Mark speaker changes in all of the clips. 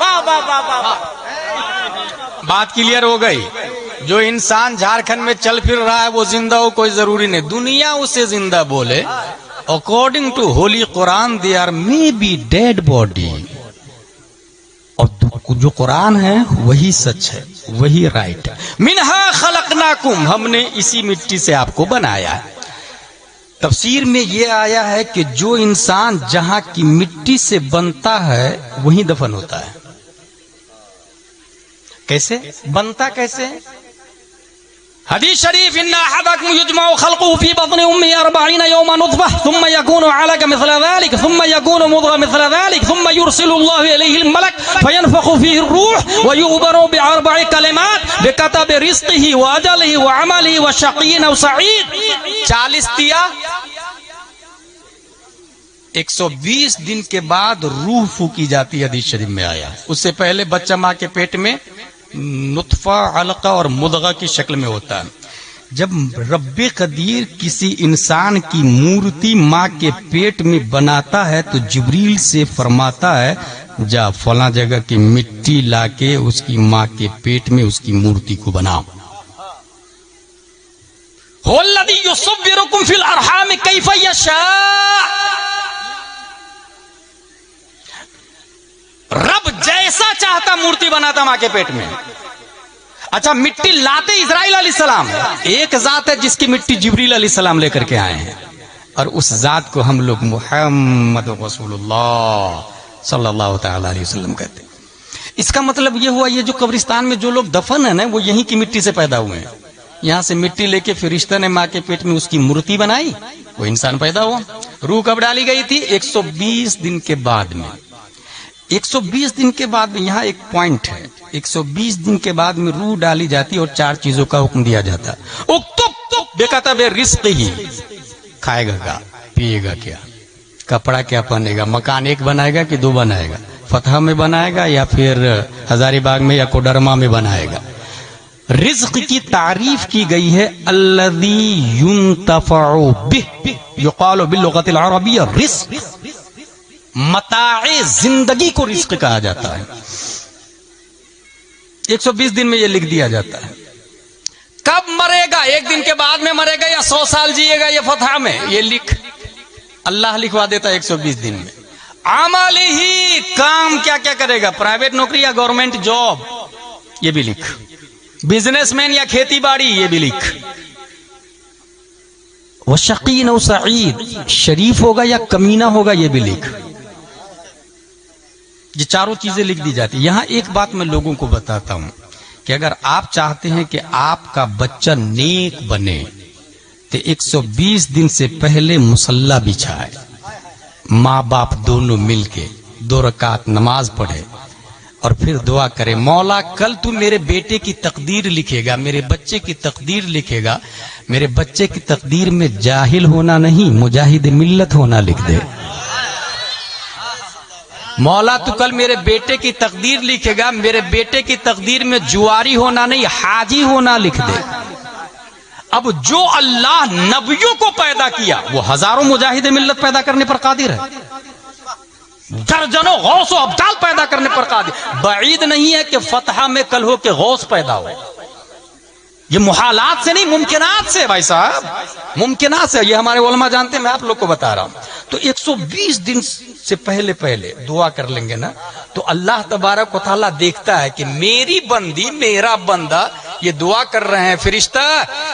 Speaker 1: واہ واہ واہ واہ.
Speaker 2: بات کلیئر ہو گئی. جو انسان جھارکھنڈ میں چل پھر رہا ہے وہ زندہ ہو کوئی ضروری نہیں, دنیا اسے زندہ بولے. According to holy Quran they are may be dead body. اور جو قرآن ہے وہی سچ ہے, وہی رائٹ ہے. منہا خلقناکم, ہم نے اسی مٹی سے آپ کو بنایا ہے. تفسیر میں یہ آیا ہے کہ جو انسان جہاں کی مٹی سے بنتا ہے وہیں دفن ہوتا ہے. کیسے بنتا, کیسے؟ حدیث شریف ان احدکم یجمع خلقه في بطن امه 40 يوما نطفه ثم يكون علقه مثل ذلك ثم يكون مضغه مثل ذلك ثم يرسل الله اليه الملك فينفخ فيه الروح ويؤمر باربع كلمات بكتب رزقه واجله وعمله وشقي او سعيد. 40 دیا 120 دن کے بعد روح پھونکی جاتی ہے. حدیث شریف میں آیا. اس سے پہلے بچہ ماں کے پیٹ میں نطفہ, علقہ اور مضغہ کی شکل میں ہوتا ہے. جب رب قدیر کسی انسان کی مورتی ماں کے پیٹ میں بناتا ہے تو جبریل سے فرماتا ہے جا فلاں جگہ کی مٹی لا کے اس کی ماں کے پیٹ میں اس کی مورتی کو بناؤ. هو الذی یصورکم فی الارحام کیف یشاء. رب جیسا چاہتا مورتی بناتا ماں کے پیٹ میں. اچھا, مٹی لاتے اسرائیل علیہ السلام. ایک ذات ہے جس کی مٹی جبریل علیہ السلام لے کر کے آئے ہیں, اور اس ذات کو ہم لوگ محمد رسول اللہ صلی اللہ تعالی علیہ وسلم کہتے ہیں. اس کا مطلب یہ ہوا یہ جو قبرستان میں جو لوگ دفن ہیں نا وہ یہیں کی مٹی سے پیدا ہوئے ہیں. یہاں سے مٹی لے کے فرشتہ نے ماں کے پیٹ میں اس کی مورتی بنائی, وہ انسان پیدا ہوا. روح کب ڈالی گئی تھی؟ 120 دن کے بعد میں. 120 دن کے بعد میں یہاں ایک پوائنٹ ہے. 120 دن کے بعد میں روح ڈالی جاتی اور 4 چیزوں کا حکم دیا جاتا. اکتب بکتب رزق ہی, کھائے گا کیا, پیے گا کیا, کپڑا کیا پہنے گا, مکان ایک بنائے گا کہ 2 بنائے گا, فتح میں بنائے گا یا پھر ہزاری باغ میں یا کوڈرما میں بنائے گا. رزق کی تعریف کی گئی ہے الذی ينتفع به, یقال باللغت العربیہ رزق. متاع زندگی کو رزق کہا جاتا ہے. 120 دن میں یہ لکھ دیا جاتا ہے. کب مرے گا, 1 دن کے بعد میں مرے گا یا 100 سال جیے گا یہ فتح میں, یہ لکھ اللہ لکھوا دیتا ہے 120 دن میں. عمل ہی, کام کیا کیا کرے گا, پرائیویٹ نوکری یا گورنمنٹ جاب, یہ بھی لکھ. بزنس مین یا کھیتی باڑی, یہ بھی لکھ. وشقی او سعید, شریف ہوگا یا کمینہ ہوگا, یہ بھی لکھ. یہ 4 چیزیں لکھ دی جاتی. یہاں ایک بات میں لوگوں کو بتاتا ہوں کہ اگر آپ چاہتے ہیں کہ آپ کا بچہ نیک بنے تو 120 دن سے پہلے مصلی بچھائے, ماں باپ دونوں مل کے 2 رکعت نماز پڑھے اور پھر دعا کرے, مولا کل تو میرے بیٹے کی تقدیر لکھے گا, میرے بچے کی تقدیر لکھے گا, میرے بچے کی تقدیر میں جاہل ہونا نہیں مجاہد ملت ہونا لکھ دے. مولا تو کل میرے بیٹے کی تقدیر لکھے گا, میرے بیٹے کی تقدیر میں جواری ہونا نہیں حاجی ہونا لکھ دے. اب جو اللہ نبیوں کو پیدا کیا وہ ہزاروں مجاہد ملت پیدا کرنے پر قادر ہے, درجنوں غوث و ابدال پیدا کرنے پر قادر. بعید نہیں ہے کہ فتح میں کل ہو کے غوث پیدا ہو. یہ محالات سے نہیں, ممکنات سے بھائی صاحب, ممکنات سے. یہ ہمارے علماء جانتے ہیں, میں آپ لوگ کو بتا رہا ہوں. تو 120 دن سے پہلے دعا کر لیں گے نا تو اللہ تبارک و تعالیٰ دیکھتا ہے کہ میری بندی, میرا بندہ یہ دعا کر رہے ہیں فرشتہ,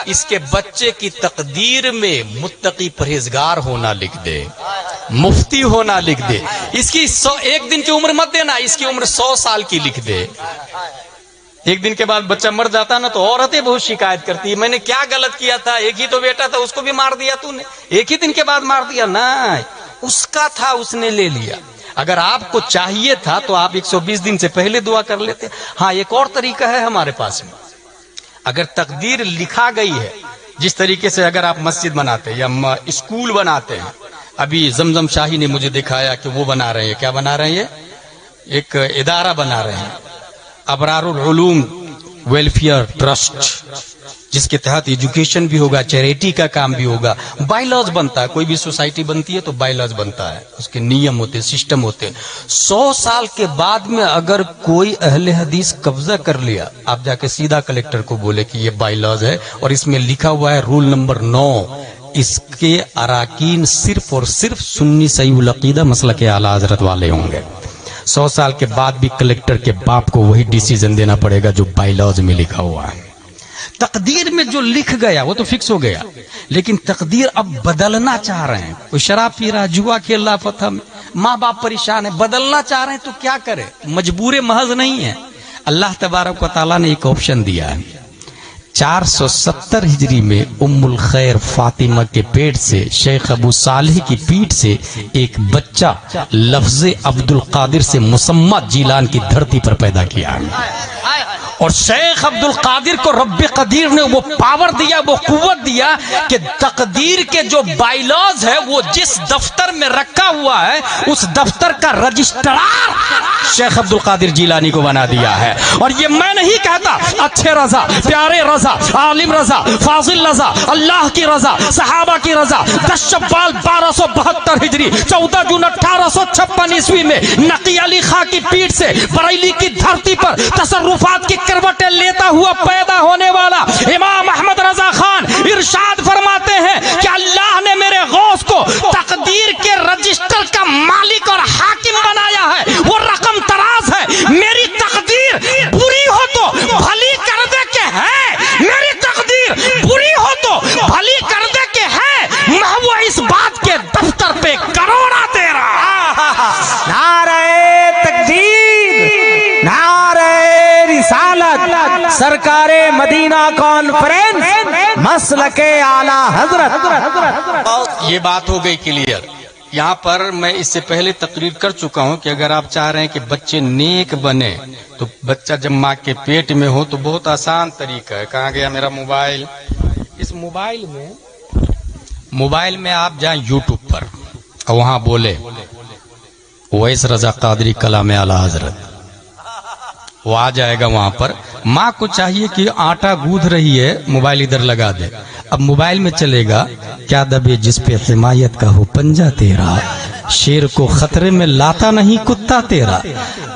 Speaker 2: اس کے بچے کی تقدیر میں متقی پرہیزگار ہونا لکھ دے, مفتی ہونا لکھ دے. اس کی 1 دن کی عمر مت دینا, اس کی عمر 100 سال کی لکھ دے. 1 دن کے بعد بچہ مر جاتا نا تو عورتیں بہت شکایت کرتی, میں نے کیا غلط کیا تھا, ایک ہی تو بیٹا تھا, اس کو بھی مار دیا تو نے, 1 ہی دن کے بعد مار دیا. نا, اس کا تھا, اس نے لے لیا. اگر آپ کو چاہیے تھا تو آپ 120 دن سے پہلے دعا کر لیتے. ہاں, ایک اور طریقہ ہے ہمارے پاس میں. اگر تقدیر لکھا گئی ہے, جس طریقے سے اگر آپ مسجد بناتے یا اسکول بناتے ہیں, ابھی زمزم شاہی نے مجھے دکھایا کہ وہ بنا رہے ہیں, کیا بنا رہے ہیں, ایک ادارہ بنا رہے ہیں, ابرار العلوم ویلفیئر ٹرسٹ. جس کے تحت ایجوکیشن بھی ہوگا, چیریٹی کا کام بھی ہوگا, بائی لاز بنتا ہے. کوئی بھی سوسائٹی بنتی ہے تو بائی لاز بنتا ہے, اس کے نیم ہوتے, سسٹم ہوتے. 100 سال کے بعد میں اگر کوئی اہل حدیث قبضہ کر لیا, آپ جا کے سیدھا کلیکٹر کو بولے کہ یہ بائی لاز ہے اور اس میں لکھا ہوا ہے رول نمبر 9, اس کے اراکین صرف اور صرف سنی صحیح العقیدہ مسلک اعلی حضرت والے ہوں گے. 100 سال کے بعد بھی کلیکٹر کے باپ کو وہی ڈیسیزن دینا پڑے گا جو بائی لاز میں لکھا ہوا ہے. تقدیر میں جو لکھ گیا وہ تو فکس ہو گیا, لیکن تقدیر اب بدلنا چاہ رہے ہیں. کوئی شراب پی رہا, جوا کھیل رہا, فتح میں ماں باپ پریشان ہے, بدلنا چاہ رہے ہیں تو کیا کرے, مجبور محض نہیں ہے. اللہ تبارک و تعالیٰ نے ایک آپشن دیا ہے. 470 ہجری میں ام الخیر فاطمہ کے پیٹ سے, شیخ ابو صالح کی پیٹ سے ایک بچہ لفظ عبد القادر سے مسمى جیلان کی دھرتی پر پیدا کیا ہے. اور شیخ عبد القادر کو رب قدیر نے وہ پاور دیا, وہ قوت دیا کہ تقدیر کے جو بائی لاز ہے وہ جس دفتر میں رکھا ہوا ہے اس دفتر کا رجسٹرار شیخ عبد القادر جیلانی کو بنا دیا ہے. اور یہ میں نہیں کہتا, اچھے رضا, پیارے رضا, عالم رضا, فاضل رضا, اللہ کی رضا, صحابہ کی رضا. 10 شوال 1272 ہجری 14 جون 1856 عیسوی میں نقی علی خاں کی پیٹ سے بریلی کی دھرتی پر تصرفات کی کروٹیں لیتا ہوا پیدا ہونے والا امام احمد رضا خان ارشاد فرماتے ہیں کہ اللہ نے میرے غوث کو تقدیر کے رجسٹر کا مالک اور حاکم بنایا ہے. وہ رقم تراز ہے. میری تقدیر بری ہو تو بھلی کر دے کہ ہے, میری تقدیر بری ہو تو بھلی کر دے کہ ہے, محو اس بات کے دفتر پہ کروڑا تیرا.
Speaker 3: نعرہ تکبیر, نعرہ رسالت, سرکار مدینہ کانفرنس, مسلک اعلی حضرت.
Speaker 2: یہ بات ہو گئی کلیئر. یہاں پر میں اس سے پہلے تقریر کر چکا ہوں کہ اگر آپ چاہ رہے ہیں کہ بچے نیک بنے تو بچہ جب ماں کے پیٹ میں ہو تو بہت آسان طریقہ ہے. کہاں گیا میرا موبائل؟ اس موبائل میں آپ جائیں یوٹیوب پر اور وہاں بولے اویس رضا قادری کلام اعلی حضرت, وہ آ جائے گا وہاں پر. ماں کو چاہیے کہ آٹا گوندھ رہی ہے, موبائل ادھر لگا دے. اب موبائل میں چلے گا کیا دبے جس پہ حمایت کا ہو پنجہ تیرا, شیر کو خطرے میں لاتا نہیں کتا تیرا.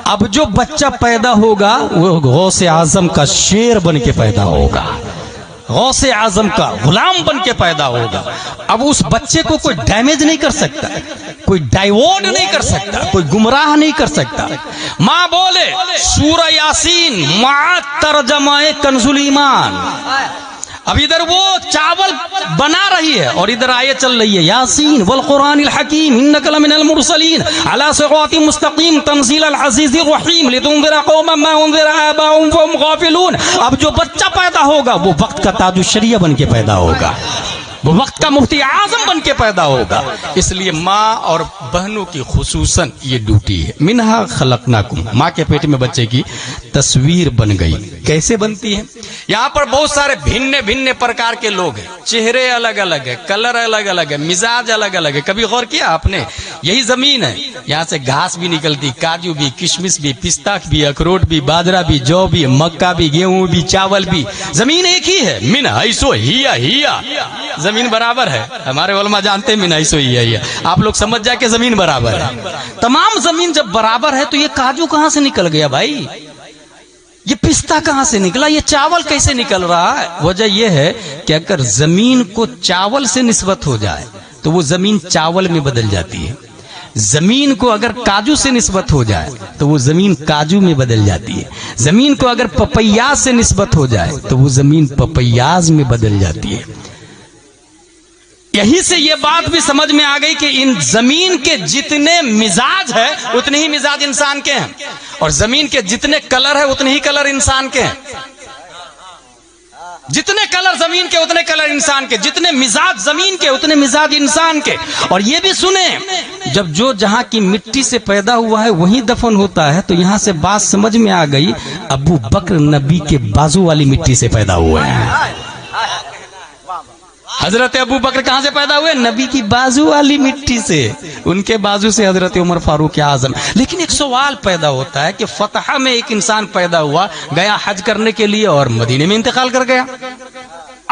Speaker 2: اب جو بچہ پیدا ہوگا وہ غوث اعظم کا شیر بن کے پیدا ہوگا, غوث اعظم کا غلام بن کے پیدا ہوگا. اب اس بچے کو کوئی ڈیمیج نہیں کر سکتا, کوئی ڈائیورٹ نہیں کر سکتا, کوئی گمراہ نہیں کر سکتا. ماں بولے سورہ یاسین مع ترجمہ کنز الایمان. اب ادھر وہ چاول بنا رہی ہے اور ادھر آیت چل رہی ہے یاسین والقرآن الحکیم انک لمن المرسلین علی صراط مستقیم تنزیل العزیز الرحیم لتنذر قوما ما انذر آباؤہم فهم غافلون. اب جو بچہ پیدا ہوگا وہ وقت کا تاج الشریعہ بن کے پیدا ہوگا, وہ وقت کا مفتی اعظم بن کے پیدا ہوگا. اس لیے ماں اور بہنوں کی خصوصاً یہ ڈیوٹی ہے. منہا خلقناکم, ماں کے پیٹ میں بچے کی تصویر بن گئی. کیسے بنتی ہے؟ یہاں پر بہت سارے بھن بھن پرکار کے لوگ ہیں, چہرے الگ الگ ہے, کلر الگ الگ ہے, مزاج الگ الگ ہے. کبھی غور کیا آپ نے؟ یہی زمین ہے, یہاں سے گھاس بھی نکلتی, کاجو بھی, کشمش بھی, پستاخ بھی, اخروٹ بھی, باجرہ بھی, جو بھی, مکہ بھی, گیہوں بھی, چاول بھی. زمین ایک ہی ہے. من حیث ہی زمین برابر ہے. ہمارے علماء جانتے ہیں من حیث ہی. آپ لوگ سمجھ جائے کہ زمین برابر ہے. تمام زمین جب برابر ہے تو یہ کاجو کہاں سے نکل گیا بھائی؟ یہ پستہ کہاں سے نکلا؟ یہ چاول کیسے نکل رہا ہے؟ وجہ یہ ہے کہ اگر زمین کو چاول سے نسبت ہو جائے تو وہ زمین چاول میں بدل جاتی ہے. زمین کو اگر کاجو سے نسبت ہو جائے تو وہ زمین کاجو میں بدل جاتی ہے. زمین کو اگر پپیاز سے نسبت ہو جائے تو وہ زمین پپیاز میں بدل جاتی ہے. یہی سے یہ بات بھی سمجھ میں آ گئی کہ ان زمین کے جتنے مزاج ہے اتنے ہی مزاج انسان کے ہیں, اور زمین کے جتنے کلر ہے اتنے ہی کلر انسان کے ہیں. جتنے کلر زمین کے اتنے کلر انسان کے, جتنے مزاج زمین کے اتنے مزاج انسان کے. اور یہ بھی سنیں, جب جو جہاں کی مٹی سے پیدا ہوا ہے وہیں دفن ہوتا ہے تو یہاں سے بات سمجھ میں آ گئی ابو بکر نبی کے بازو والی مٹی سے پیدا ہوئے ہیں. حضرت ابو بکر کہاں سے پیدا ہوئے؟ نبی کی بازو والی مٹی سے. ان کے بازو سے حضرت عمر فاروق اعظم. لیکن ایک سوال پیدا ہوتا ہے کہ فتح میں ایک انسان پیدا ہوا, گیا حج کرنے کے لیے اور مدینے میں انتقال کر گیا.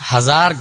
Speaker 2: 1000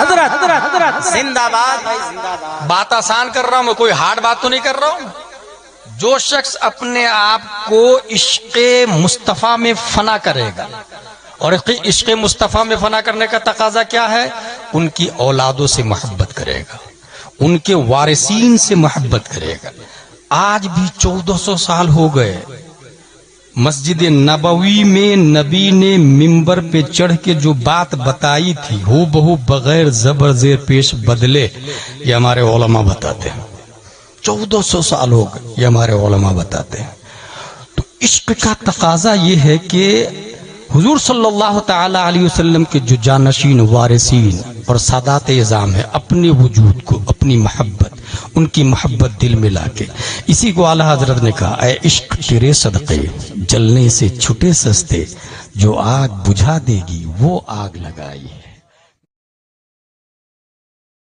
Speaker 3: حضرت
Speaker 1: زندہ باد بھائی زندہ باد.
Speaker 2: بات آسان کر رہا ہوں میں، کوئی ہارڈ بات تو نہیں کر رہا ہوں. جو شخص اپنے آپ کو عشق مصطفیٰ میں فنا کرے گا، اور عشق مصطفیٰ میں فنا کرنے کا تقاضا کیا ہے؟ ان کی اولادوں سے محبت کرے گا، ان کے وارثین سے محبت کرے گا. آج بھی 1400 سال ہو گئے، مسجد نبوی میں نبی نے ممبر پہ چڑھ کے جو بات بتائی تھی ہو بہو بغیر زبر زیر پیش بدلے، یہ ہمارے علماء بتاتے ہیں. 1400 سال ہو گئے، یہ ہمارے علماء بتاتے ہیں. تو عشق کا تقاضا یہ ہے کہ حضور صلی اللہ تعالی علیہ وسلم کے جو جانشین وارثین اور سادات اعظام ہے، اپنے وجود کو، اپنی محبت، ان کی محبت دل میں لا کے، اسی کو اعلیٰ حضرت نے کہا اے عشق تیرے صدقے جلنے سے چھٹے سستے، جو آگ بجھا دے گی وہ آگ لگائی.